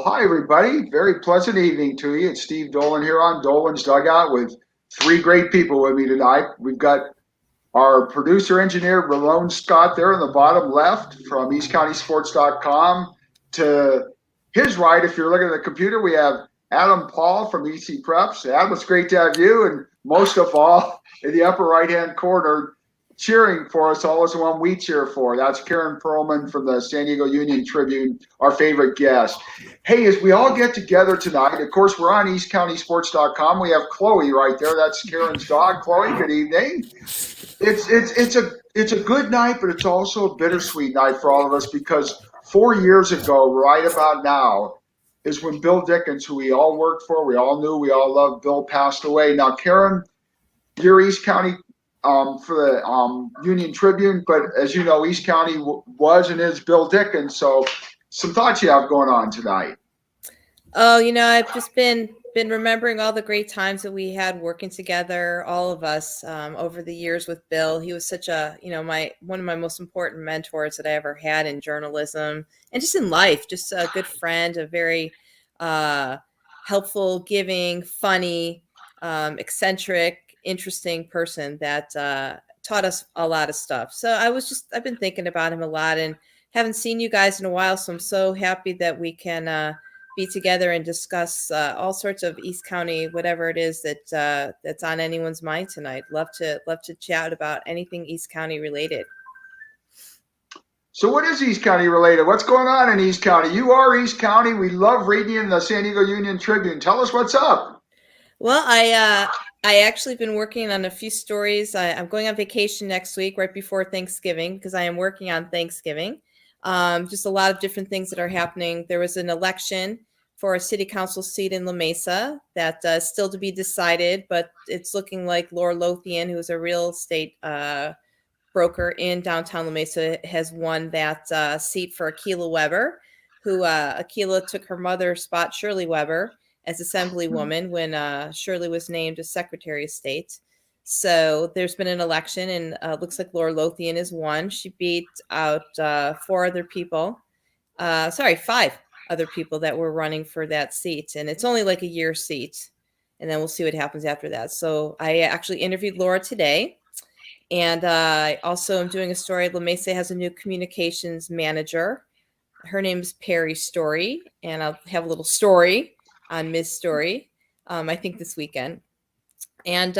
Well, hi, everybody. Very pleasant evening to you. It's Steve Dolan here on Dolan's Dugout with three great people with me tonight. We've got our producer engineer, Ramon Scott, there in the bottom left from EastCountySports.com. To his right, if you're looking at the computer, we have Adam Paul from EC Preps. Adam, it's great to have you. And most of all, in the upper right-hand corner, cheering for us all is the one we cheer for. That's Karen Pearlman from the San Diego Union Tribune, our favorite guest. Hey, as we all get together tonight, of course, we're on EastCountySports.com. We have Chloe right there. That's Karen's dog. Chloe, good evening. It's a good night, but it's also a bittersweet night for all of us because 4 years ago, right about now, is when Bill Dickens, who we all worked for, we all knew, we all loved, Bill passed away. Now, Karen, you're East County for the Union Tribune, but as you know, East County was and is Bill Dickens. So, some thoughts you have going on tonight. Oh, I've just been remembering all the great times that we had working together, all of us, over the years with Bill. He was such a, one of my most important mentors that I ever had in journalism and just in life. Just a good friend, a very helpful, giving, funny, eccentric, interesting person that taught us a lot of stuff. So I've been thinking about him a lot and haven't seen you guys in a while. So I'm so happy that we can be together and discuss all sorts of East County, whatever it is that's on anyone's mind tonight. Love to chat about anything East County related. So what is East County related? What's going on in East County? You are East County. We love reading in the San Diego Union Tribune. Tell us what's up. Well, I actually been working on a few stories. I'm going on vacation next week, right before Thanksgiving, because I am working on Thanksgiving. Just a lot of different things that are happening. There was an election for a city council seat in La Mesa that is still to be decided, but it's looking like Laura Lothian, who is a real estate broker in downtown La Mesa, has won that seat for Akilah Weber, who Akilah took her mother's spot, Shirley Weber, as Assemblywoman when Shirley was named as Secretary of State. So there's been an election, and looks like Laura Lothian has won. She beat out five other people that were running for that seat. And it's only like a year seat. And then we'll see what happens after that. So I actually interviewed Laura today. And I also am doing a story. La Mesa has a new communications manager. Her name is Perry Story. And I'll have a little story on Ms. Story, I think this weekend. And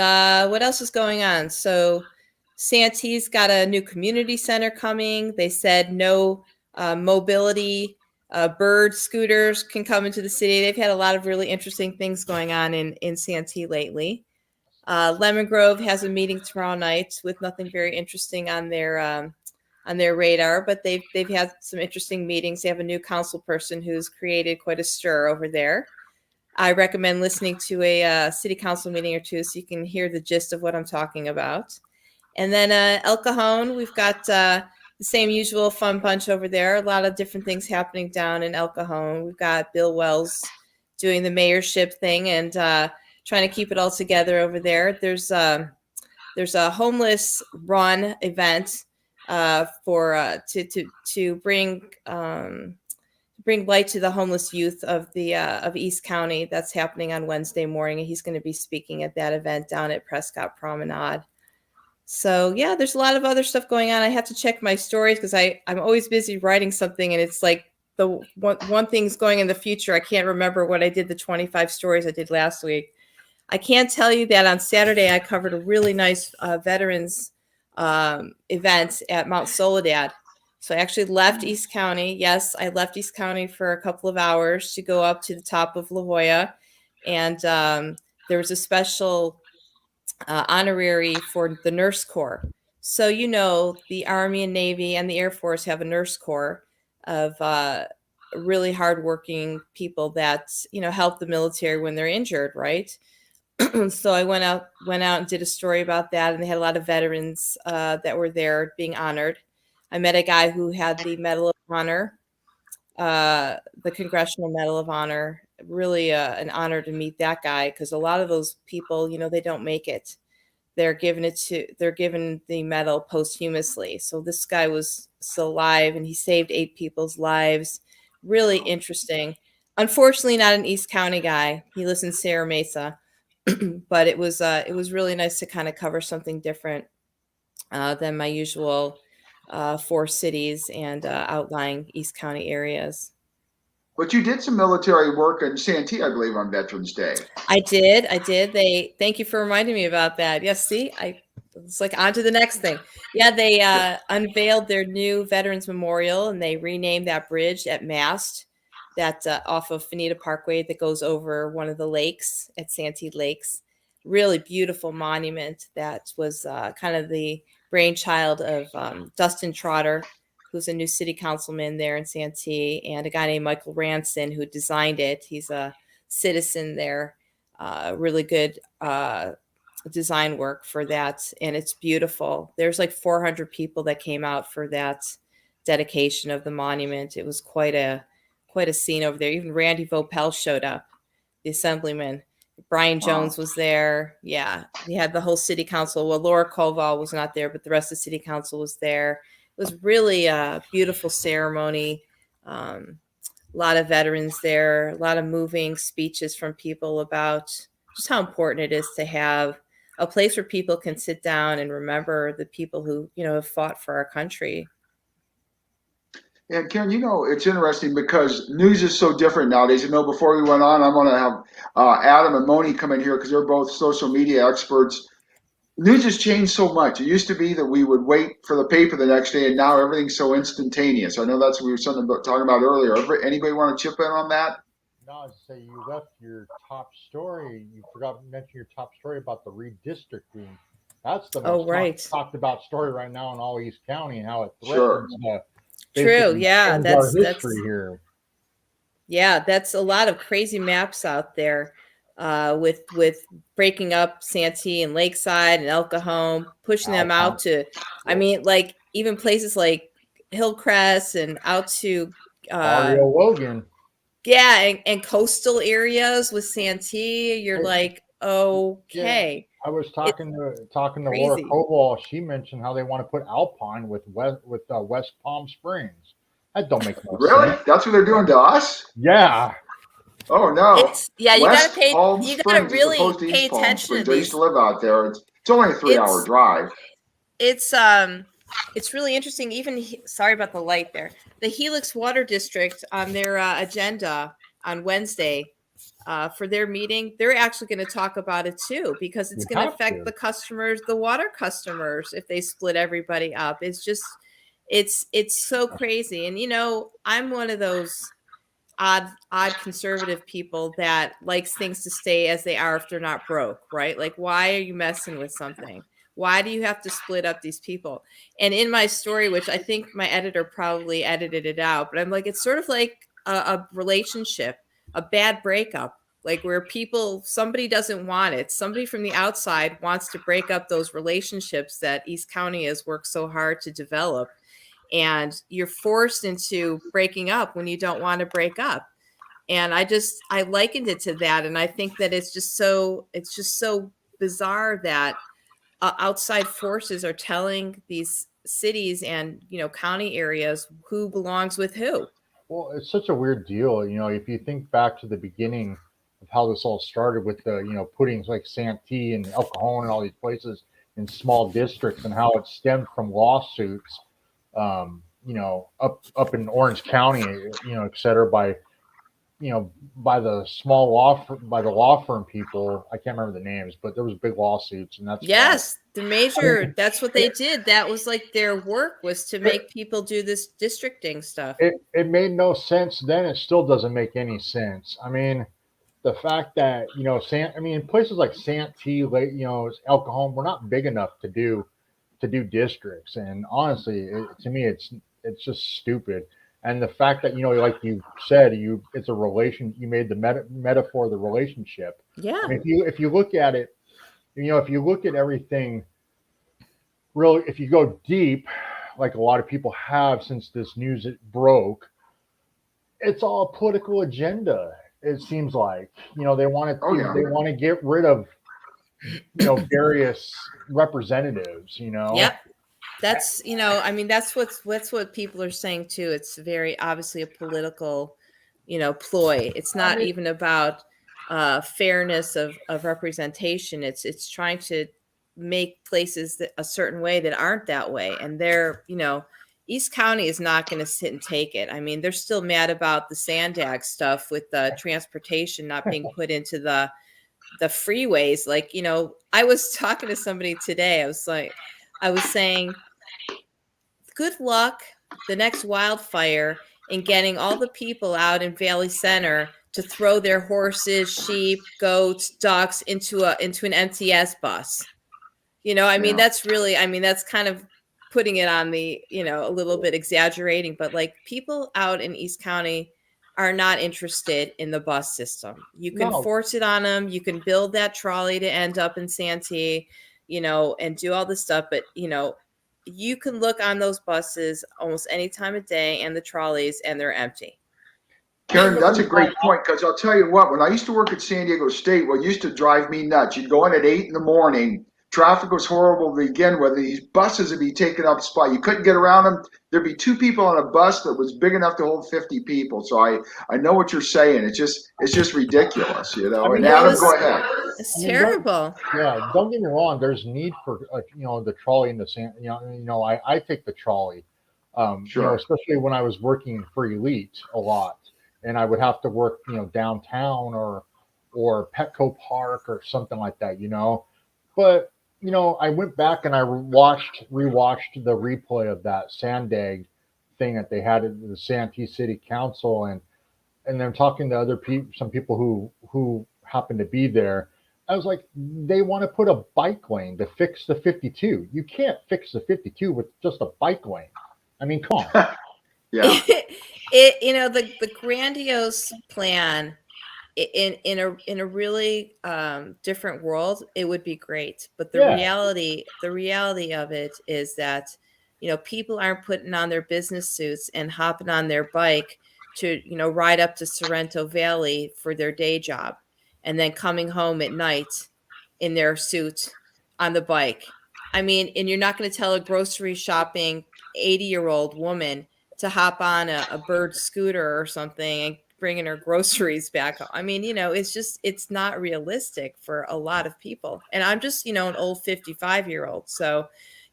what else is going on? So Santee's got a new community center coming. They said no mobility bird scooters can come into the city. They've had a lot of really interesting things going on in Santee lately. Lemon Grove has a meeting tomorrow night with nothing very interesting on their radar, but they've had some interesting meetings. They have a new council person who's created quite a stir over there. I recommend listening to a city council meeting or two so you can hear the gist of what I'm talking about. And then El Cajon, we've got the same usual fun bunch over there. A lot of different things happening down in El Cajon. We've got Bill Wells doing the mayorship thing and trying to keep it all together over there. There's a homeless run event to bring light to the homeless youth of East County. That's happening on Wednesday morning, and he's going to be speaking at that event down at Prescott Promenade. So yeah, there's a lot of other stuff going on. I have to check my stories because I'm always busy writing something, and it's like the one thing's going in the future. I can't remember what I did the 25 stories I did last week. I can tell you that on Saturday I covered a really nice veterans event at Mount Soledad. So I actually left East County. Yes, I left East County for a couple of hours to go up to the top of La Jolla. And there was a special honorary for the Nurse Corps. So, the Army and Navy and the Air Force have a Nurse Corps of really hardworking people that, help the military when they're injured, right? So I went out and did a story about that. And they had a lot of veterans that were there being honored. I met a guy who had the Medal of Honor, the Congressional Medal of Honor. Really an honor to meet that guy because a lot of those people, they don't make it. They're given the medal posthumously. So this guy was still alive and he saved 8 people's lives. Really interesting. Unfortunately, not an East County guy. He lives in Sierra Mesa, but it was really nice to kind of cover something different than my usual four cities and outlying East County areas. But you did some military work in Santee, I believe, on Veterans Day. I did. I did. They thank you for reminding me about that. Yes, see, it's like on to the next thing. Yeah, they unveiled their new Veterans Memorial and they renamed that bridge at Mast, that off of Fanita Parkway that goes over one of the lakes at Santee Lakes. Really beautiful monument that was kind of the brainchild of Dustin Trotter, who's a new city councilman there in Santee, and a guy named Michael Ranson who designed it. He's a citizen there, really good design work for that, and it's beautiful. There's like 400 people that came out for that dedication of the monument. It was quite a scene over there. Even Randy Vopel showed up, the assemblyman. Brian Jones was there. Yeah, we had the whole city council. Well, Laura Koval was not there, but the rest of the city council was there. It was really a beautiful ceremony. A lot of veterans there, a lot of moving speeches from people about just how important it is to have a place where people can sit down and remember the people who, have fought for our country. And Karen, it's interesting because news is so different nowadays. Before we went on, I'm going to have Adam and Moni come in here because they're both social media experts. News has changed so much. It used to be that we would wait for the paper the next day, and now everything's so instantaneous. I know that's what we were talking about earlier. Anybody want to chip in on that? No, I'd say you left your top story. You forgot to mention your top story about the redistricting. That's the most talked about story right now in all East County and how it threatens True. Yeah, that's history here. Yeah, that's a lot of crazy maps out there. With breaking up Santee and Lakeside and El Cajon, pushing them out to, like even places like Hillcrest and out to Mario Logan. Yeah, and coastal areas with Santee. You're like, okay. Yeah. I was talking to Laura Koval. She mentioned how they want to put Alpine with West Palm Springs. That don't make no sense. Really? That's what they're doing to us? Yeah. Oh no! You gotta pay. You gotta really pay attention. I used to live out there. It's only a 3-hour drive. It's really interesting. Even sorry about the light there. The Helix Water District on their agenda on Wednesday for their meeting, they're actually going to talk about it too because it's going to affect the customers, the water customers, if they split everybody up. It's just, it's so crazy. And I'm one of those odd conservative people that likes things to stay as they are if they're not broke, right? Like, why are you messing with something? Why do you have to split up these people? And in my story, which I think my editor probably edited it out, but I'm like, it's sort of like a relationship, a bad breakup, like where somebody doesn't want it. Somebody from the outside wants to break up those relationships that East County has worked so hard to develop. And you're forced into breaking up when you don't want to break up. And I likened it to that. And I think that it's just so bizarre that outside forces are telling these cities and, county areas who belongs with who. Well, it's such a weird deal. If you think back to the beginning of how this all started with the, putting like Santee and El Cajon and all these places in small districts and how it stemmed from lawsuits, up in Orange County, et cetera, by the law firm people. I can't remember the names, but there was big lawsuits, and that's that's what they did. That was like their work was to make people do this districting stuff. It made no sense then. It still doesn't make any sense. I mean, the fact that in places like Santee, El Cajon, we're not big enough to do districts, and honestly, to me, it's just stupid. And the fact that like you said, it's a relation. You made the metaphor of the relationship. Yeah. I mean, if you look at it, if you look at everything, really, if you go deep, like a lot of people have since this news broke, it's all a political agenda. It seems like they want to they want to get rid of various representatives. Yep. That's that's what people are saying too. It's very obviously a political ploy. It's I not mean, even about fairness of representation. It's trying to make places a certain way that aren't that way. And East County is not going to sit and take it. I mean, they're still mad about the Sandag stuff with the transportation not being put into the freeways. Like, I was talking to somebody today. I was saying, good luck the next wildfire in getting all the people out in Valley Center to throw their horses, sheep, goats, ducks into an MTS bus. I mean, Yeah. that's kind of putting it on the, a little bit exaggerating, but like, people out in East County are not interested in the bus system. You can no, force it on them. You can build that trolley to end up in Santee, and do all this stuff. But, you can look on those buses almost any time of day and the trolleys, and they're empty. Karen, that's a great point because I'll tell you what, when I used to work at San Diego State, what used to drive me nuts, you'd go in at 8 in the morning, traffic was horrible to begin with. These buses would be taking up spot. You couldn't get around them. There'd be two people on a bus that was big enough to hold 50 people. So I know what you're saying. It's just ridiculous, I And mean, Adam, go ahead. It's I mean, terrible. don't get me wrong. There's need for the trolley and the sand. I take the trolley. Sure. Especially when I was working for Elite a lot, and I would have to work downtown or Petco Park or something like that. But I went back and I rewatched the replay of that Sandag thing that they had at the Santee City Council, and then talking to other people, some people who happened to be there. I was like, they want to put a bike lane to fix the 52. You can't fix the 52 with just a bike lane. I mean, come on. Yeah. The grandiose plan in a really different world, it would be great. But the reality of it is that people aren't putting on their business suits and hopping on their bike to ride up to Sorrento Valley for their day job, and then coming home at night in their suit on the bike. I mean, and you're not going to tell a grocery shopping 80-year-old woman to hop on a bird scooter or something and bringing her groceries back home. I mean, it's not realistic for a lot of people. And I'm just, an old 55-year-old. So,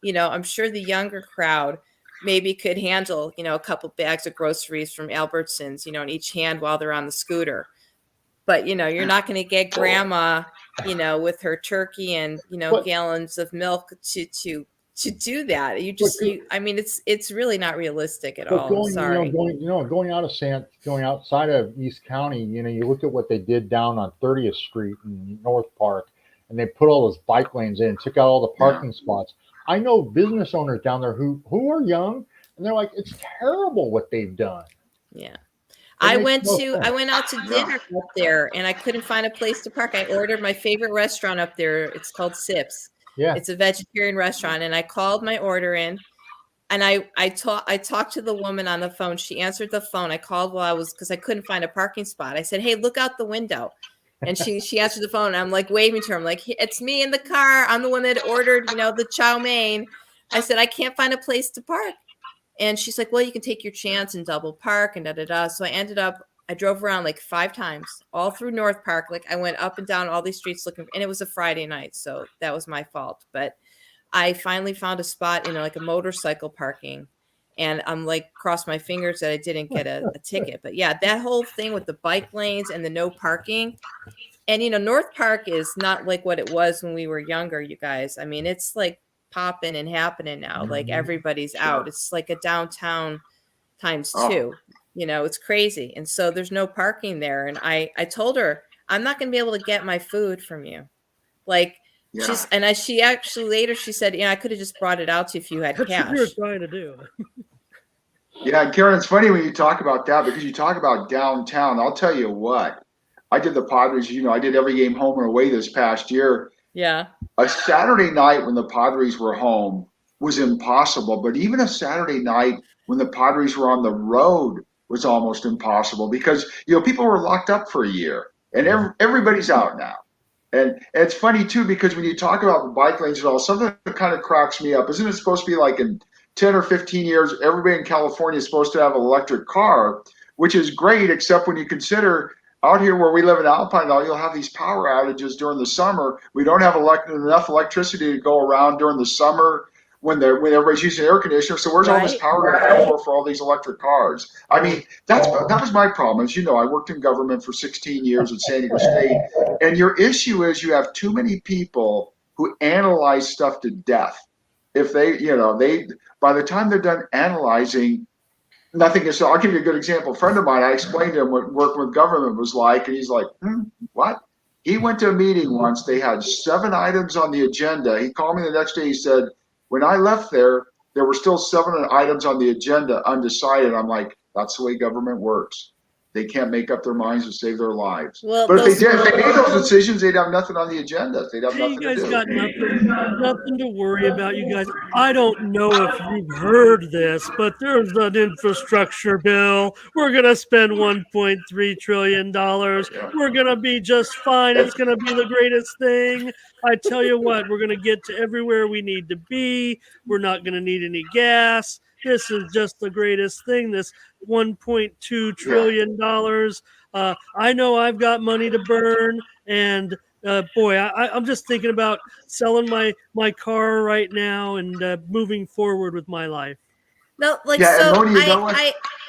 I'm sure the younger crowd maybe could handle, a couple bags of groceries from Albertsons, in each hand while they're on the scooter. But, you're not going to get grandma, with her turkey and, gallons of milk to do that. I mean, it's really not realistic at But all. I'm sorry. going outside of East County, you look at what they did down on 30th Street in North Park, and they put all those bike lanes in, took out all the parking spots. I know business owners down there who are young, and they're like, it's terrible what they've done. Yeah. It I makes went no sense. out to dinner up there, and I couldn't find a place to park. I ordered my favorite restaurant up there. It's called Sips. Yeah. It's a vegetarian restaurant, and I called my order in, and I talked to the woman on the phone. She answered the phone. I called because I couldn't find a parking spot. I said, "Hey, look out the window." And she answered the phone, and I'm like waving to her. I'm like, "It's me in the car. I'm the one that ordered, the chow mein." I said, "I can't find a place to park." And she's like, "Well, you can take your chance and double park and da-da-da." So I drove around like 5 times all through North Park. Like, I went up and down all these streets looking, and it was a Friday night. So that was my fault. But I finally found a spot in like a motorcycle parking, and I'm like, cross my fingers that I didn't get a ticket. But yeah, that whole thing with the bike lanes and the no parking, and North Park is not like what it was when we were younger, you guys. I mean, it's like popping and happening now. Like, everybody's out. It's like a downtown times 2. It's crazy. And so there's no parking there. And I told her, I'm not going to be able to get my food from you. Like, she actually later, she said, I could have just brought it out to you if you had That's cash. what you were trying to do. Yeah, Karen, it's funny when you talk about that because you talk about downtown. I'll tell you what, I did the Padres, I did every game home or away this past year. Yeah. A Saturday night when the Padres were home was impossible, but even a Saturday night when the Padres were on the road was almost impossible because, people were locked up for a year and everybody's out now. And it's funny too, because when you talk about the bike lanes and all, something that kind of cracks me up. Isn't it supposed to be like in 10 or 15 years, everybody in California is supposed to have an electric car? which is great, except when you consider out here where we live in Alpine, you'll have these power outages during the summer. We don't have enough electricity to go around during the summer when everybody's using air conditioners. So where's all this Right. power going to come for all these electric cars? I mean, that was my problem. As you know, I worked in government for 16 years at San Diego State, and your issue is you have too many people who analyze stuff to death. If they by the time they're done analyzing, nothing is. I'll give you a good example. A friend of mine, I explained to him what working with government was like, and he's like, what? He went to a meeting once. They had 7 items on the agenda. He called me the next day. He said, when I left there were still 7 items on the agenda undecided. I'm like, that's the way government works. They can't make up their minds to save their lives. Well, but if they made those decisions, they'd have nothing on the agenda. They'd have nothing You guys to do. got nothing to worry about, you guys. I don't know if you've heard this, but there's an infrastructure bill. We're going to spend $1.3 trillion. We're going to be just fine. It's going to be the greatest thing. I tell you what, we're going to get to everywhere we need to be. We're not going to need any gas. This is just the greatest thing, this $1.2 trillion. I know I've got money to burn, and boy, I'm just thinking about selling my car right now and moving forward with my life. No, like, Yeah, so Moni, you know what?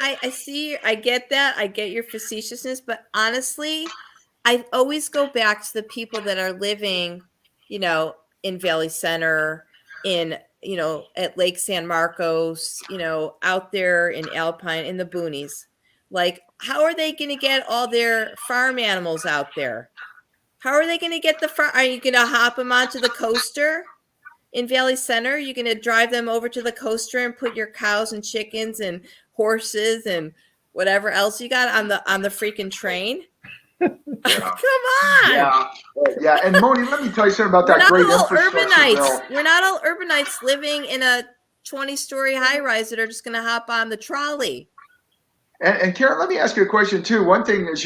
I see, I get that, I get your facetiousness, but honestly, I always go back to the people that are living, in Valley Center, in, at Lake San Marcos, out there in Alpine, in the boonies. Like, how are they going to get all their farm animals out there? How are they going to get the farm? Are you going to hop them onto the coaster in Valley Center? You're going to drive them over to the coaster and put your cows and chickens and horses and whatever else you got on the freaking train? Come on. Yeah. And Moni, let me tell you something about that great infrastructure bill. We're not all urbanites living in a 20-story high-rise that are just going to hop on the trolley. And Karen, let me ask you a question too. One thing is,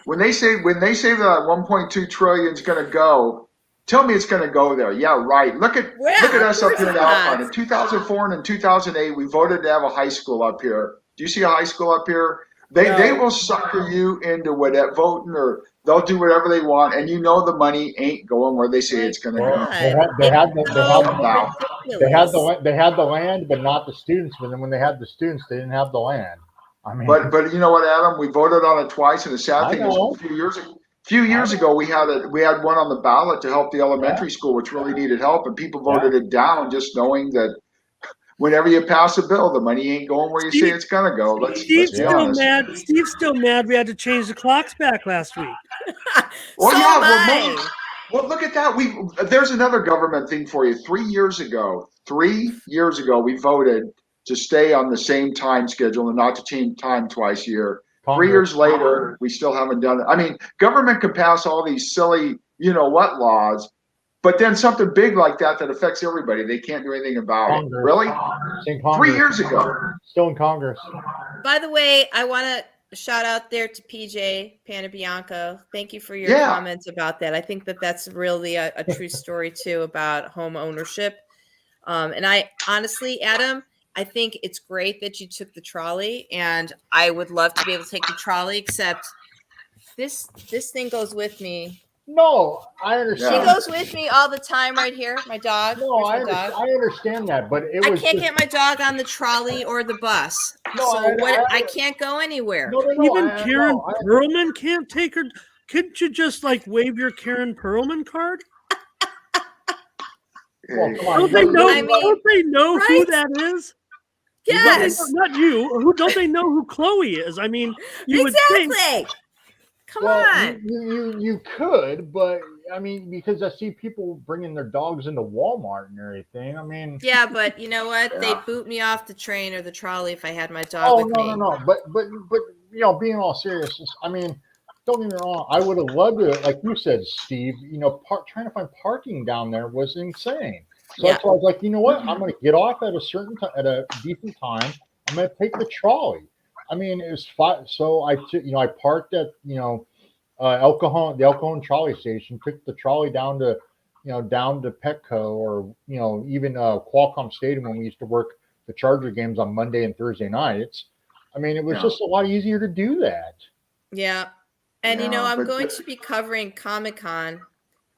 when they say that 1.2 trillion is going to go, tell me it's going to go there. Yeah, right. Look at us up here in Alpine. In 2004 and in 2008, we voted to have a high school up here. Do you see a high school up here? They will sucker you into whatever voting, or they'll do whatever they want, and the money ain't going where they say it's going to go. They had the land, but not the students. But then when they had the students, they didn't have the land. I mean, but you know what, Adam? We voted on it twice, and the sad thing is, a few years ago, we had one on the ballot to help the elementary school, which really needed help, and people voted it down, just knowing that whenever you pass a bill, the money ain't going where you say it's gonna go. Let's be honest. Steve's still mad. We had to change the clocks back last week. Well, look at that. There's another government thing for you. 3 years ago, we voted to stay on the same time schedule and not to change time twice a year. Congress. 3 years later, we still haven't done it. I mean, government can pass all these silly, laws, but then something big like that affects everybody, they can't do anything about it. Really? 3 years ago. Still in Congress. By the way, I want to shout out there to PJ Panabianco. Thank you for your comments about that. I think that's really a true story too about home ownership. And I honestly, Adam, I think it's great that you took the trolley, and I would love to be able to take the trolley, except this thing goes with me. No, I understand. She goes with me all the time right here, my dog. No, I understand that, but I can't get my dog on the trolley or the bus. I can't go anywhere. Even Karen Pearlman can't take her. Couldn't you just wave your Karen Pearlman card? Well, don't they know right? who that is? Yes. Not you. Don't they know who Chloe is? I mean, you would think. Come on. You could, but I mean, because I see people bringing their dogs into Walmart and everything. I mean. Yeah, but you know what? Yeah. They'd boot me off the train or the trolley if I had my dog with me. No. But being all serious, I mean, don't get me wrong. I would have loved it, like you said, Steve. Trying to find parking down there was insane. So that's why I was like, you know what? I'm going to get off at a decent time. I'm going to take the trolley. I mean, it was fun. So I parked at the El Cajon trolley station. Took the trolley down to Petco, or even Qualcomm Stadium when we used to work the Charger games on Monday and Thursday nights. I mean, it was Yeah. just a lot easier to do that. Yeah. And Yeah, I'm but- going to be covering Comic-Con.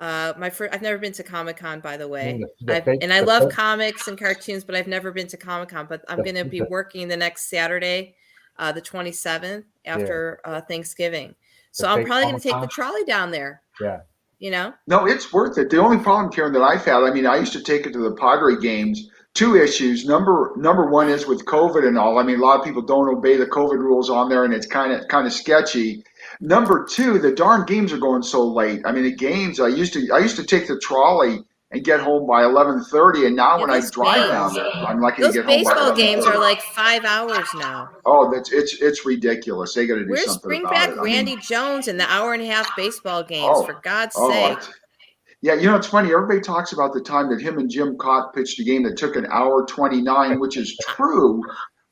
I've never been to Comic-Con, by the I way. mean, I love comics and cartoons, but I've never been to Comic-Con. But I'm the- going to be the- working the next Saturday, the 27th, after Thanksgiving. So I'm fake probably going to take the Comic-Con? trolley down there. Yeah. You know? No, it's worth it. The only problem, Karen, that I've had, I mean, I used to take it to the Padre games. Two issues. Number one is with COVID and all. I mean, a lot of people don't obey the COVID rules on there, and it's kind of sketchy. Number two, the darn games are going so late. I mean, the games. I used to take the trolley and get home by 11:30, and now Yeah, when I those drive games- down there, I'm lucky to Those get home by baseball games 11:30. are like 5 hours now. Oh, it's ridiculous. They got to do Where's something bring about back it. I mean, Randy Jones and the hour and a half baseball games, Oh, for God's oh, sake. yeah, it's funny. Everybody talks about the time that him and Jim Cott pitched a game that took an hour 29, which is true.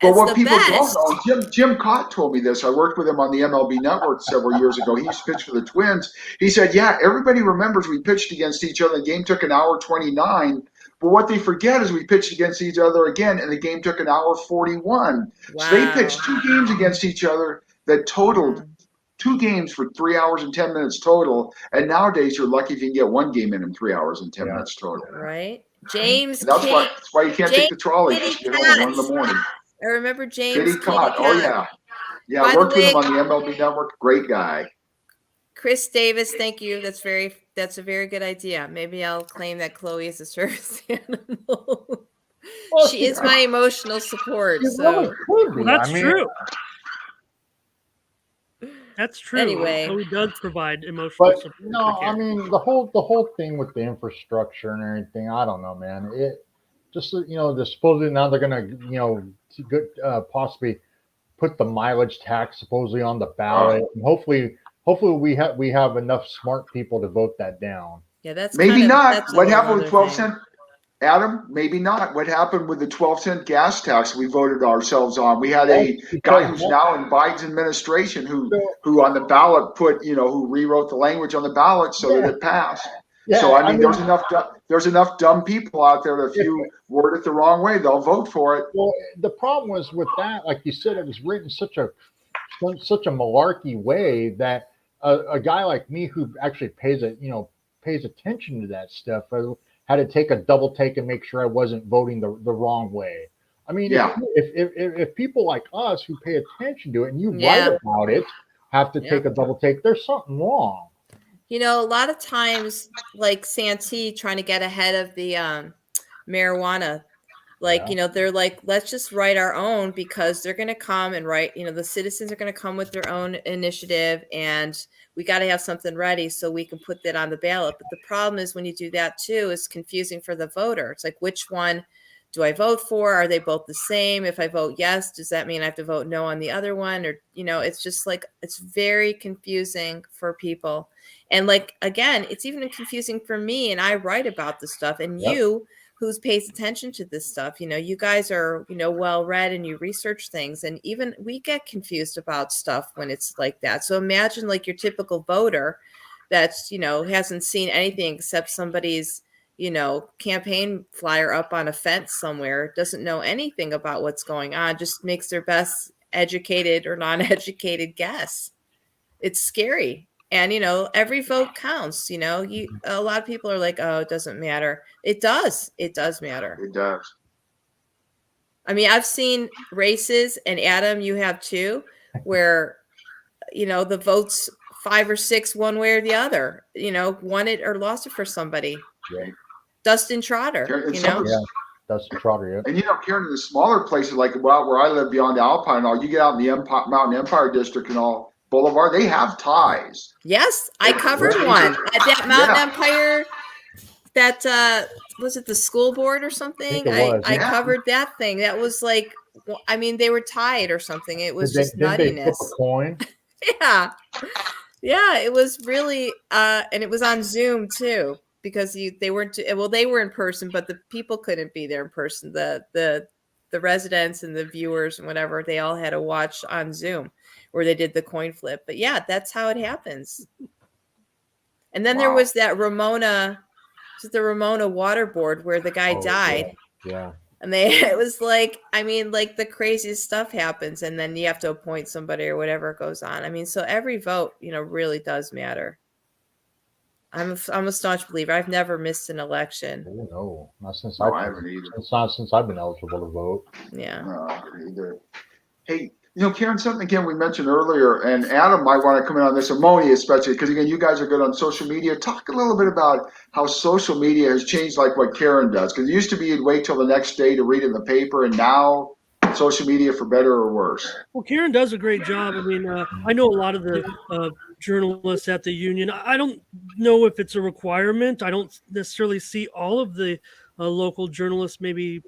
But It's what the people best. don't know, Jim Cott told me this. I worked with him on the MLB Network several years ago. He used to pitch for the Twins. He said, yeah, everybody remembers we pitched against each other. The game took an hour 29. But what they forget is we pitched against each other again, and the game took an hour 41. Wow. So they pitched two games against each other that totaled Mhm. 2 games for 3 hours and 10 minutes total. And nowadays, you're lucky if you can get one game in 3 hours and 10 Yeah. minutes total. Right? James And that's Kitty. why you can't take the trolley. Kitty Just get home at 1 in the Katz. morning. I remember James Kitty Kitty Cott. Oh, Katz. yeah. Yeah, By I the worked with way- him on the MLB Network. Great guy. Chris Davis, thank you. That's a very good idea. Maybe I'll claim that Chloe is a service animal. Well, She is my emotional support. It So really could be. Well, that's I mean, true. That's true. Anyway. Chloe does provide emotional But support. no, for I kids. mean the whole thing with the infrastructure and everything. I don't know, man. It just they're supposedly now they're gonna possibly put the mileage tax supposedly on the ballot, and hopefully we have enough smart people to vote that down. yeah, that's Maybe not. that's a What whole happened other with 12 thing. cent? Adam, maybe not. What happened with the 12-cent gas tax we voted ourselves on? We had a guy who's now in Biden's administration who on the ballot put, who rewrote the language on the ballot so that it passed. Yeah, So I mean, there's enough dumb people out there that if you word it the wrong way, they'll vote for it. Well, the problem was with that, like you said, it was written such a malarkey way that a guy like me who actually pays attention to that stuff had to take a double take and make sure I wasn't voting the wrong way. I mean, Yeah. if people like us who pay attention to it and you Yeah. write about it have to Yeah. take a double take, there's something wrong. A lot of times, like Santee trying to get ahead of the marijuana, they're like, let's just write our own because they're going to come and write, the citizens are going to come with their own initiative and we got to have something ready so we can put that on the ballot. But the problem is when you do that too, it's confusing for the voter. It's like, which one do I vote for? Are they both the same? If I vote yes, does that mean I have to vote no on the other one? Or, it's just like, it's very confusing for people. And like, again, it's even confusing for me. And I write about this stuff and Yep. you who pays attention to this stuff, you guys are, well read and you research things. And even we get confused about stuff when it's like that. So imagine like your typical voter that's, hasn't seen anything except somebody's, campaign flyer up on a fence somewhere, doesn't know anything about what's going on, just makes their best educated or non-educated guess. It's scary. And, every vote counts, a lot of people are like, oh, it doesn't matter. It does. It does matter. It does. I mean, I've seen races, and Adam, you have too, where, the votes 5 or 6 one way or the other, won it or lost it for somebody. Yeah. Dustin Trotter, And you some know? of the- Dustin Trotter, yeah. And Karen, in the smaller places like where I live beyond Alpine and all, you get out in the Mountain Empire District and all, Boulevard, they have ties. Yes, I covered one at that Mountain Empire. That was it, the school board or something? think it was, I yeah. covered that thing. That was like, I mean, they were tied or something. It was just Did they flip nuttiness. a coin? Yeah, it was really, and it was on Zoom too because they weren't. They were in person, but the people couldn't be there in person. The residents and the viewers and whatever, they all had to watch on Zoom where they did the coin flip. But yeah, that's how it happens. And then there Wow. was that Ramona water board where the guy Oh, died. Yeah. And it was like, I mean, like the craziest stuff happens, and then you have to appoint somebody or whatever goes on. I mean, so every vote, really does matter. I'm a staunch believer. I've never missed an election. Oh, no, not since No, I haven't either. since I've been eligible to vote. Yeah. No, I haven't either. Hey, Karen, something again we mentioned earlier, and Adam might want to come in on this, Ammonia especially, because again, you guys are good on social media. Talk a little bit about how social media has changed, like what Karen does. Because it used to be you'd wait till the next day to read in the paper, and now social media for better or worse. Well, Karen does a great job. I mean, I know a lot of the journalists at the union. I don't know if it's a requirement. I don't necessarily see all of the local journalists maybe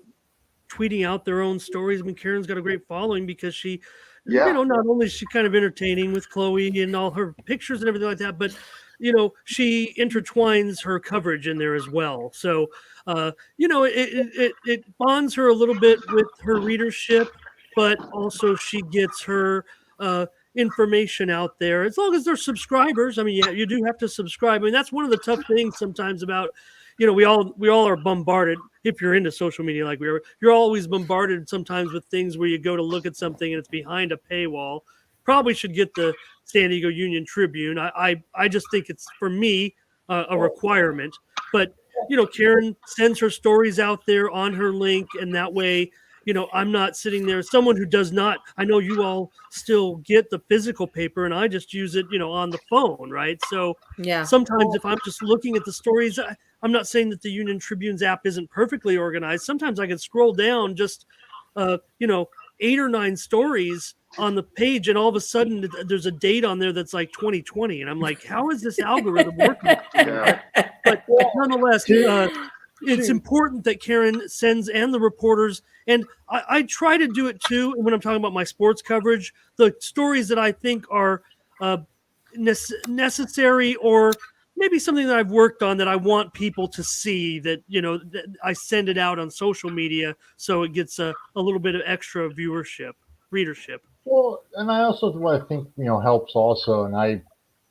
tweeting out their own stories. I mean, Karen's got a great following because she, Yeah. not only is she kind of entertaining with Chloe and all her pictures and everything like that, but she intertwines her coverage in there as well. So, it bonds her a little bit with her readership, but also she gets her information out there as long as they're subscribers. I mean, yeah, you do have to subscribe. I mean, that's one of the tough things sometimes about, we all are bombarded. If you're into social media like we are, you're always bombarded sometimes with things where you go to look at something and it's behind a paywall. Probably should get the San Diego Union Tribune. I just think it's, for me, a requirement. But Karen sends her stories out there on her link, and that way, I'm not sitting there. Someone who does not, I know you all still get the physical paper, and I just use it, on the phone, right? So Yeah. sometimes if I'm just looking at the stories, I'm not saying that the Union Tribune's app isn't perfectly organized. Sometimes I can scroll down just, 8 or 9 stories on the page, and all of a sudden there's a date on there that's like 2020, and I'm like, how is this algorithm working? Yeah. But nonetheless, it's important that Karen sends, and the reporters, and I try to do it too. And when I'm talking about my sports coverage, the stories that I think are necessary, or maybe something that I've worked on that I want people to see, that that I send it out on social media so it gets a little bit of extra readership. Well, and I also, what I think helps also, and I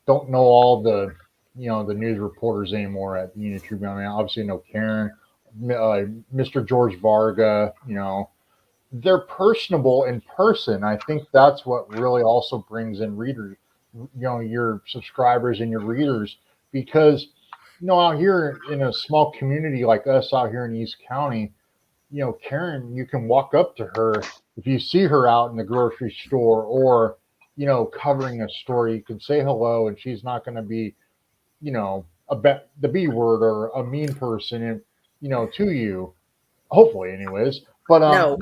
don't know all the the news reporters anymore at the Union Tribune. I mean, obviously, Karen, Mr. George Varga. They're personable in person. I think that's what really also brings in readers, your subscribers and your readers, because out here in a small community like us out here in East County, Karen, you can walk up to her if you see her out in the grocery store or covering a story. You can say hello, and she's not going to be the B word or a mean person, and to you, hopefully, anyways. But No.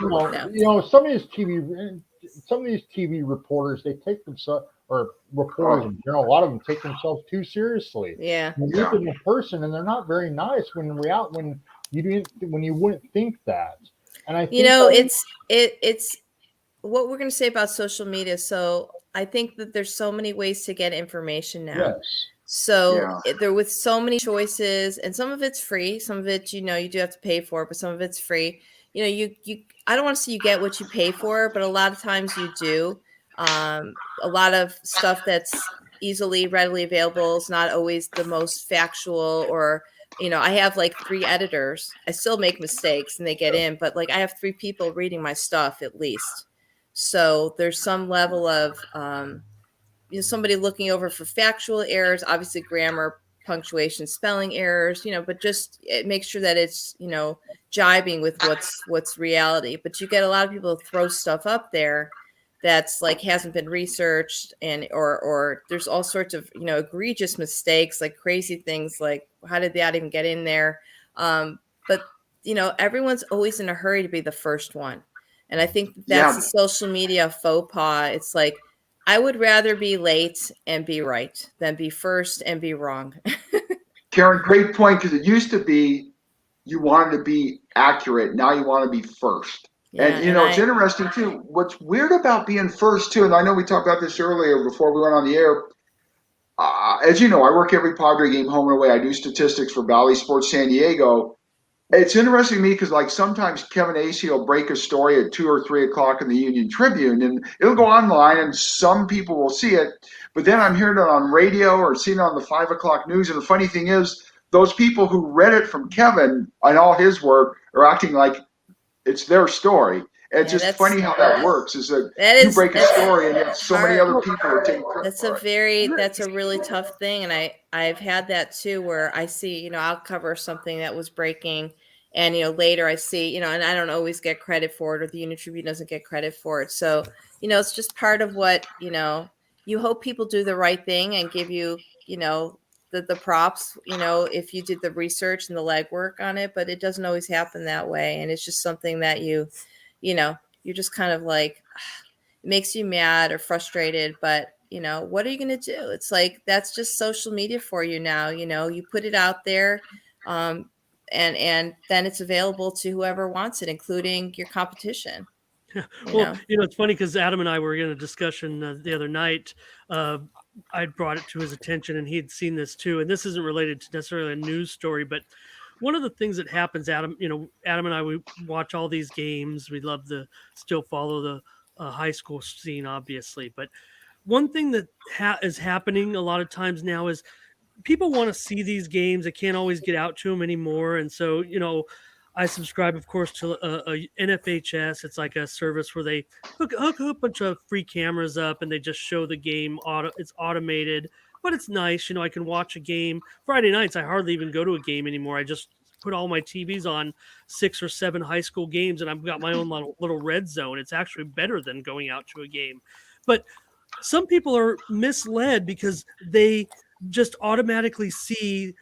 some of these TV reporters, they take themselves, or reporters in general, a lot of them take themselves too seriously. Yeah. You meet them in person, and they're not very nice when you wouldn't think that. And I think it's what we're going to say about social media. So I think that there's so many ways to get information now. Yes. So there with so many choices, and some of it's free, some of it, you do have to pay for, but some of it's free. I don't want to say you get what you pay for, but a lot of times you do. A lot of stuff that's readily available is not always the most factual, or, I have like 3 editors. I still make mistakes and they get in, but like I have 3 people reading my stuff at least. So there's some level of, somebody looking over for factual errors, obviously grammar, punctuation, spelling errors, but just make sure that it's, jibing with what's reality. But you get a lot of people throw stuff up there that's like hasn't been researched, and or there's all sorts of egregious mistakes, like crazy things like how did that even get in there? But everyone's always in a hurry to be the first one, and I think that's the social media faux pas. It's like, I would rather be late and be right than be first and be wrong. Karen, great point, because it used to be you wanted to be accurate. Now you want to be first. Yeah, and it's interesting too. What's weird about being first too, and I know we talked about this earlier before we went on the air. As you know, I work every Padre game home and away. I do statistics for Valley Sports San Diego. It's interesting to me because, like, sometimes Kevin Acey will break a story at 2 or 3 o'clock in the Union Tribune, and it'll go online, and some people will see it. But then I'm hearing it on radio or seeing it on the 5 o'clock news. And the funny thing is, those people who read it from Kevin and all his work are acting like it's their story. And it's Yeah, just funny how that works. Is that that you is break a that's story, and yet so many hard. other people are taking credit That's a for it. that's a really tough thing, and I've had that too, where I see, I'll cover something that was breaking, and later I see, and I don't always get credit for it, or the Union Tribune doesn't get credit for it. So, it's just part of what, you hope people do the right thing and give you, the props, if you did the research and the legwork on it, but it doesn't always happen that way, and it's just something that you're just kind of like, it makes you mad or frustrated, but what are you going to do? It's like, that's just social media for you now. You put it out there, and then it's available to whoever wants it, including your competition. Well, it's funny because Adam and I were in a discussion the other night. I brought it to his attention, and he had seen this too. And this isn't related to necessarily a news story, but one of the things that happens, Adam, Adam and I, we watch all these games. We love to still follow the high school scene, obviously. But one thing that is happening a lot of times now is people want to see these games. They can't always get out to them anymore. And so, I subscribe, of course, to a NFHS. It's like a service where they hook a bunch of free cameras up and they just show the game. It's automated, but it's nice. I can watch a game. Friday nights, I hardly even go to a game anymore. I just put all my TVs on 6 or 7 high school games, and I've got my own little red zone. It's actually better than going out to a game. But some people are misled because they just automatically see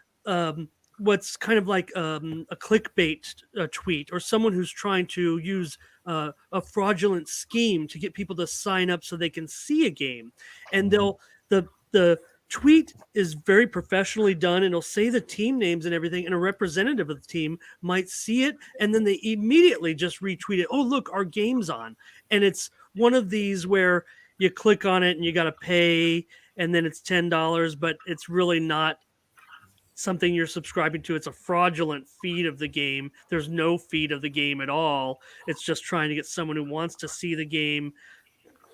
what's kind of like a clickbait tweet, or someone who's trying to use a fraudulent scheme to get people to sign up so they can see a game. And the tweet is very professionally done, and it'll say the team names and everything, and a representative of the team might see it, and then they immediately just retweet it. Oh, look, our game's on. And it's one of these where you click on it and you got to pay, and then it's $10, but it's really not something you're subscribing to. It's a fraudulent feed of the game. There's no feed of the game at all. It's just trying to get someone who wants to see the game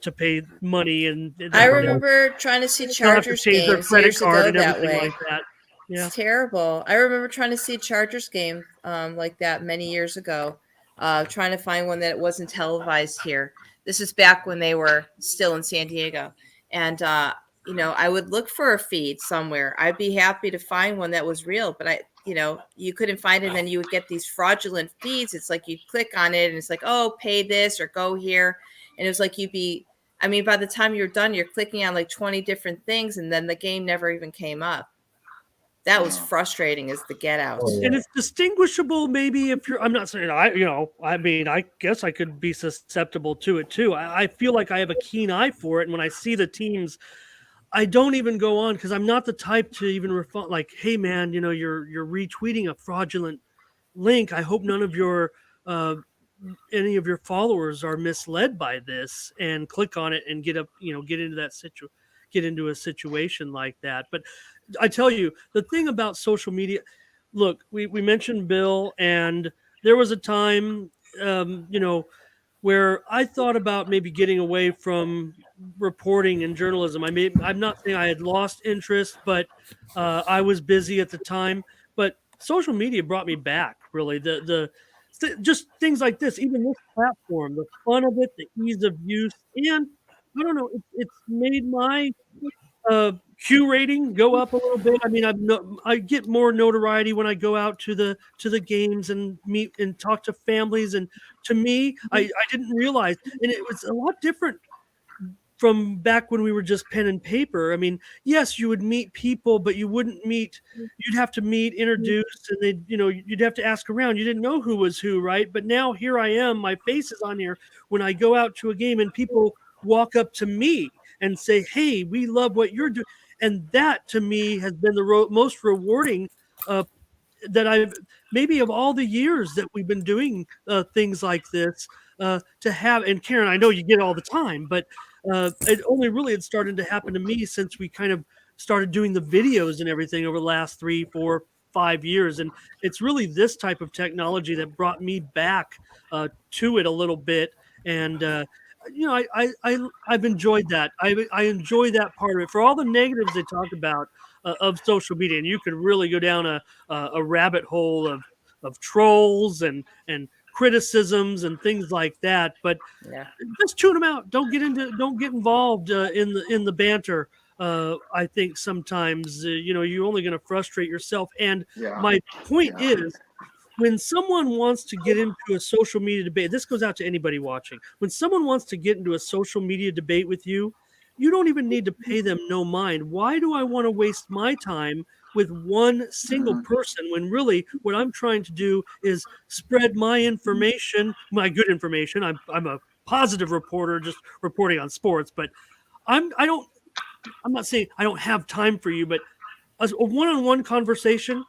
to pay money. And I remember trying to see Chargers change their games credit years card ago and that everything way. like that. Yeah. It's terrible. I remember trying to see a Chargers game like that many years ago, trying to find one that wasn't televised here. This is back when they were still in San Diego. And, I would look for a feed somewhere. I'd be happy to find one that was real, but you couldn't find it. And then you would get these fraudulent feeds. It's like you click on it and it's like, oh, pay this or go here. And it was like by the time you're done, you're clicking on like 20 different things, and then the game never even came up. That was frustrating as the get out. And it's distinguishable maybe if I'm not saying I guess I could be susceptible to it too. I feel like I have a keen eye for it. And when I see the teams, I don't even go on because I'm not the type to even respond like, hey man, you're retweeting a fraudulent link. I hope none of your any of your followers are misled by this and click on it and get into a situation like that. But I tell you, the thing about social media, look, we mentioned Bill, and there was a time, where I thought about maybe getting away from reporting and journalism. I'm not saying I had lost interest, but I was busy at the time. But social media brought me back, really. Just things like this, even this platform, the fun of it, the ease of use, and I don't know, it's made my Q rating go up a little bit. I mean, I get more notoriety when I go out to the games and meet and talk to families. And to me, I didn't realize, and it was a lot different from back when we were just pen and paper. I mean, yes, you would meet people, but you'd have to meet, introduce, and you'd have to ask around. You didn't know who was who, right? But now here I am, my face is on here when I go out to a game and people walk up to me and say, hey, we love what you're doing. And that to me has been the most rewarding that I've maybe of all the years that we've been doing things like this to have. And Karen, I know you get all the time, but it only really had started to happen to me since we kind of started doing the videos and everything over the last 3, 4, 5 years. And it's really this type of technology that brought me back to it a little bit. And I've enjoyed that. I enjoy that part of it. For all the negatives they talk about of social media, and you could really go down a rabbit hole of trolls and criticisms and things like that. But Yeah. just tune them out. Don't get involved in the banter. I think sometimes you're only going to frustrate yourself. And Yeah. my point Yeah. is, when someone wants to get into a social media debate, this goes out to anybody watching. When someone wants to get into a social media debate with you, you don't even need to pay them no mind. Why do I want to waste my time with one single person when really what I'm trying to do is spread my information, my good information. I'm a positive reporter, just reporting on sports, but I'm not saying I don't have time for you, but a one-on-one conversation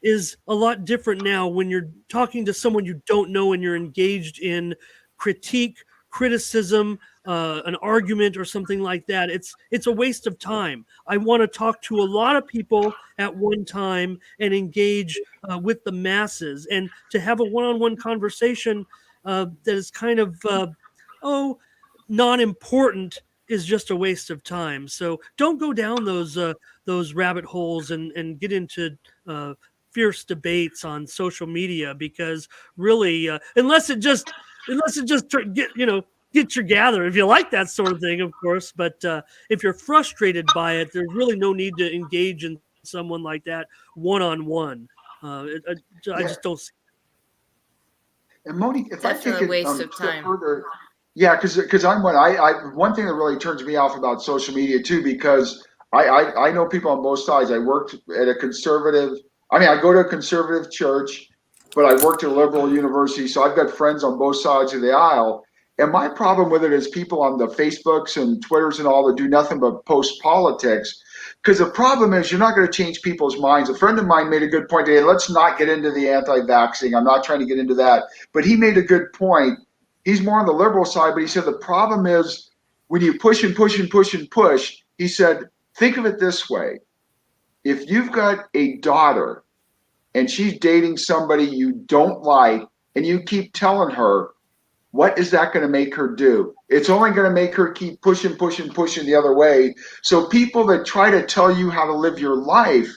is a lot different now when you're talking to someone you don't know and you're engaged in criticism, an argument or something like that. It's a waste of time. I want to talk to a lot of people at one time and engage with the masses, and to have a one-on-one conversation that is kind of non-important is just a waste of time. So don't go down those rabbit holes and get into fierce debates on social media, because really, unless it just get your gather, if you like that sort of thing, of course. But if you're frustrated by it, there's really no need to engage in someone like that one-on-one. I just don't see. And Monique, if Definitely I take it waste a of step time. further, yeah, because I'm one thing that really turns me off about social media too, because I know people on both sides. I worked at a conservative. I mean, I go to a conservative church, but I worked at a liberal university, so I've got friends on both sides of the aisle. And my problem with it is people on the Facebooks and Twitters and all that do nothing but post politics. Because the problem is you're not going to change people's minds. A friend of mine made a good point today. Let's not get into the anti-vaxxing. I'm not trying to get into that. But he made a good point. He's more on the liberal side, but he said the problem is when you push and push and push and push, he said, think of it this way. If you've got a daughter and she's dating somebody you don't like and you keep telling her, what is that going to make her do? It's only going to make her keep pushing the other way. So people that try to tell you how to live your life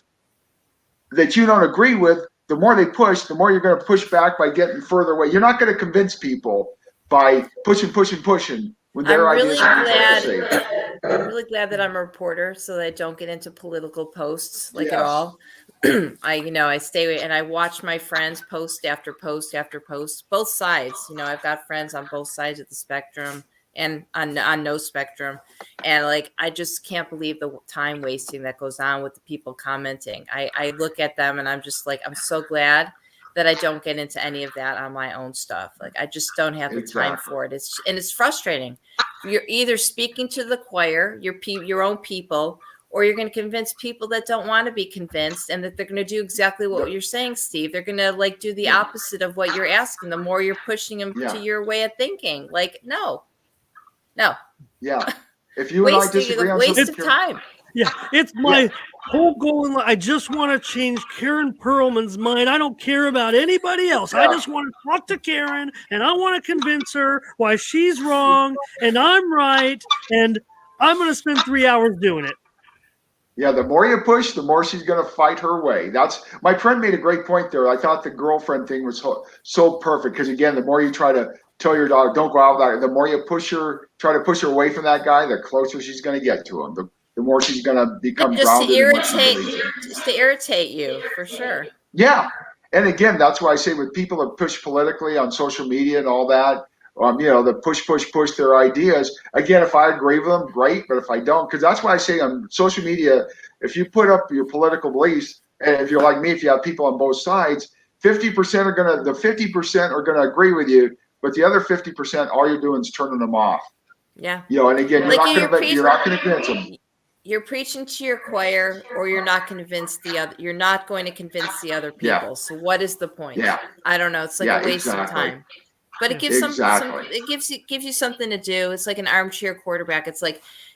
that you don't agree with, the more they push, the more you're going to push back by getting further away. You're not going to convince people by pushing when their ideas are safe. I'm really glad that I'm a reporter so that I don't get into political posts at Yes. all. I stay away and I watch my friends post after post after post, both sides. I've got friends on both sides of the spectrum and on no spectrum. And I just can't believe the time wasting that goes on with the people commenting. I look at them and I'm just I'm so glad that I don't get into any of that on my own stuff. I just don't have the time for it. It's frustrating. You're either speaking to the choir, your own people, or you're going to convince people that don't want to be convinced, and that they're going to do exactly what you're saying, Steve. They're going to do the opposite of what you're asking. The more you're pushing them to your way of thinking, no. Yeah. If you and I disagree on waste something, of time. Yeah, it's my whole goal in life. I just want to change Karen Pearlman's mind. I don't care about anybody else. I just want to talk to Karen, and I want to convince her why she's wrong and I'm right, and I'm going to spend 3 hours doing it. Yeah, the more you push, the more she's going to fight her way. That's my friend made a great point there. I thought the girlfriend thing was so perfect because again, the more you try to tell your dog don't go out with that, the more you try to push her away from that guy, the closer she's going to get to him. The more she's going to become grounded. Just to irritate you, for sure. Yeah, and again, that's why I say with people that push politically on social media and all that. The push their ideas. Again, if I agree with them, great. But if I don't, because that's why I say on social media, if you put up your political beliefs, and if you're like me, if you have people on both sides, 50% are gonna agree with you, but the other 50%, all you're doing is turning them off. Yeah. And again, you're not gonna convince them. You're preaching to your choir, or you're not going to convince the other people. Yeah. So what is the point? Yeah. I don't know. It's a waste of time. But it gives gives you something to do. It's like an armchair quarterback. It's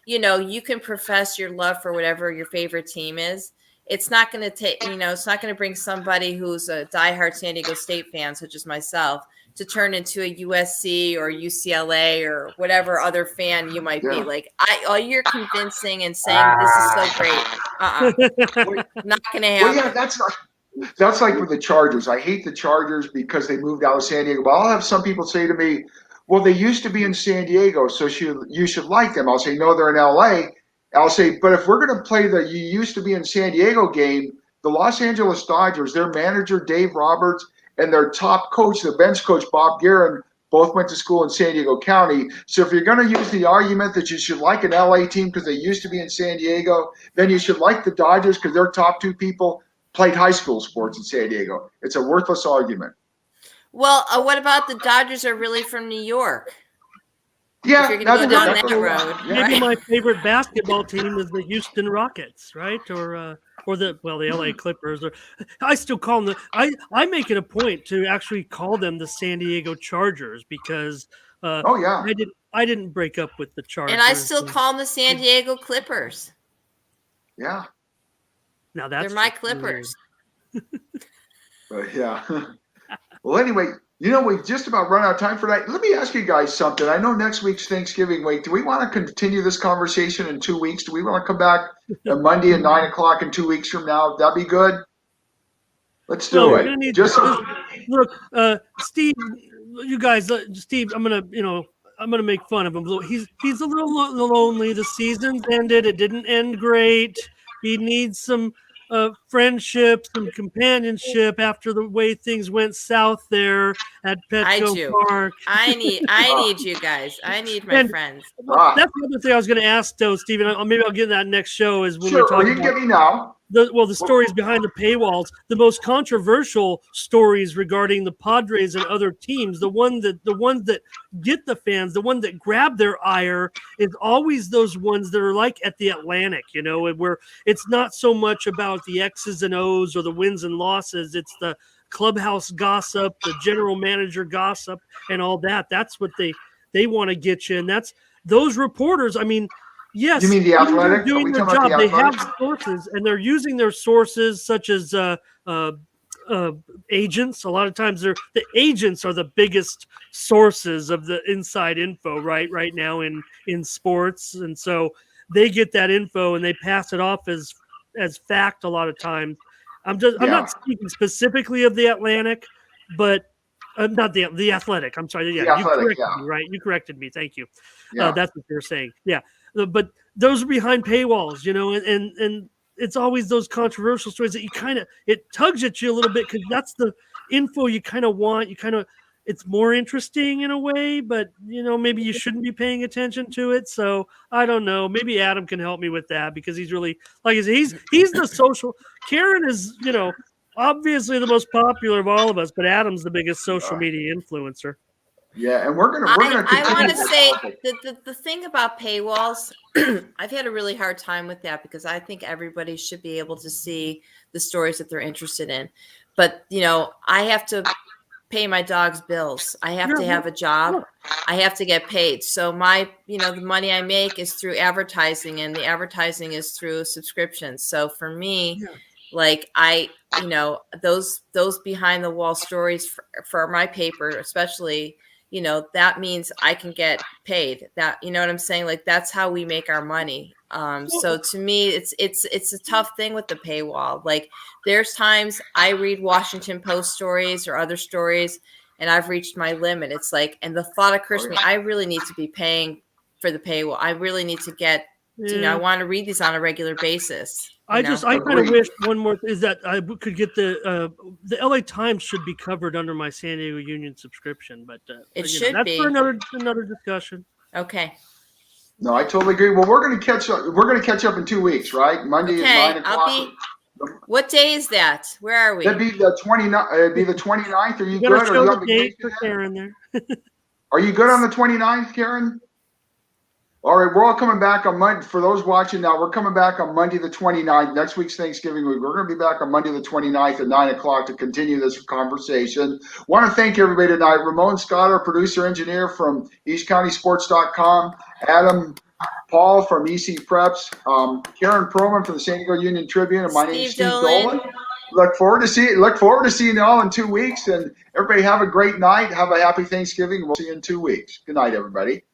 you can profess your love for whatever your favorite team is. It's not going to take, it's not going to bring somebody who's a diehard San Diego State fan, such as myself, to turn into a USC or UCLA or whatever other fan you might be. All you're convincing and saying this is so great. Not going to happen. Well, yeah, That's like with the Chargers. I hate the Chargers because they moved out of San Diego. But I'll have some people say to me, well, they used to be in San Diego, so you should like them. I'll say, no, they're in LA. I'll say, but if we're going to play the you used to be in San Diego game, the Los Angeles Dodgers, their manager, Dave Roberts, and their top coach, the bench coach, Bob Guerin, both went to school in San Diego County. So if you're going to use the argument that you should like an LA team because they used to be in San Diego, then you should like the Dodgers because their top two people played high school sports in San Diego. It's a worthless argument. Well, what about the Dodgers are really from New York? Yeah, If you're going to go down that exactly road. Yeah. Maybe Right? my favorite basketball team is the Houston Rockets, right? Or the LA Clippers. Or I still call them I make it a point to actually call them the San Diego Chargers because Oh yeah. I didn't break up with the Chargers. And I still call them the San Diego Clippers. Yeah. Now that's They're my Clippers. But yeah. Well, anyway, we've just about run out of time for that. Let me ask you guys something. I know next week's Thanksgiving week. Do we want to continue this conversation in 2 weeks? Do we want to come back on Monday at 9 o'clock in 2 weeks from now? That'd be good. Let's do We're it. gonna need Just look, Steve. You guys, Steve. I'm gonna make fun of him. He's a little lonely. The season's ended. It didn't end great. He needs some friendship, some companionship after the way things went south there at Petco Park. I need you guys. I need my friends. That's the other thing I was going to ask, though, Stephen. Maybe I'll get that next show. Is when we're talking you get me now. The stories behind the paywalls, the most controversial stories regarding the Padres and other teams, the ones that get the fans, the one that grab their ire is always those ones that are like at the Atlantic, where it's not so much about the X's and O's or the wins and losses. It's the clubhouse gossip, the general manager gossip, and all that. That's what they want to get you. And that's those reporters. I mean, yes, you mean the Athletic? are doing their job. They have sources, and they're using their sources, such as agents. A lot of times, the agents are the biggest sources of the inside info right now in sports, and so they get that info and they pass it off as fact. A lot of times, I'm not speaking specifically of the Atlantic, but not the Athletic. I'm sorry. Yeah, Athletic, me, right? You corrected me. Thank you. Yeah. That's what you're saying. Yeah. But those are behind paywalls, and it's always those controversial stories that it tugs at you a little bit because that's the info you kind of want. It's more interesting in a way, but maybe you shouldn't be paying attention to it. So I don't know. Maybe Adam can help me with that because he's really, like I said, he's the social. Karen is, obviously the most popular of all of us, but Adam's the biggest social media influencer. Yeah, and we're gonna. I want to say the thing about paywalls. I've had a really hard time with that because I think everybody should be able to see the stories that they're interested in. But I have to pay my dog's bills. I have to have a job. I have to get paid. So my, the money I make is through advertising, and the advertising is through subscriptions. So for me, like those behind the wall stories for my paper, especially. That means I can get paid. That, what I'm saying? Like, that's how we make our money. So to me, it's a tough thing with the paywall. Like, there's times I read Washington Post stories or other stories, and I've reached my limit. It's like, and the thought occurs to me, I really need to be paying for the paywall. I really need to get, I want to read these on a regular basis. I kind of wish one more is that I could get the LA Times should be covered under my San Diego Union subscription, but it should that's be for another discussion. Okay. No, I totally agree. Well, we're going to catch up. We're going to catch up in 2 weeks, right? Monday is 9 o'clock. What day is that? Where are we? That'd be the 29th. It'd be the 29th. Are you good? Show the date for Karen there. Are you good on the 29th, Karen? All right, we're all coming back on Monday. For those watching now, we're coming back on Monday the 29th. Next week's Thanksgiving week. We're going to be back on Monday the 29th at 9 o'clock to continue this conversation. Want to thank everybody tonight. Ramon Scott, our producer engineer from EastCountySports.com. Adam Paul from EC Preps. Karen Pearlman from the San Diego Union Tribune. And my name is Steve Dolan. Look forward to seeing you all in 2 weeks. And everybody have a great night. Have a happy Thanksgiving. We'll see you in 2 weeks. Good night, everybody.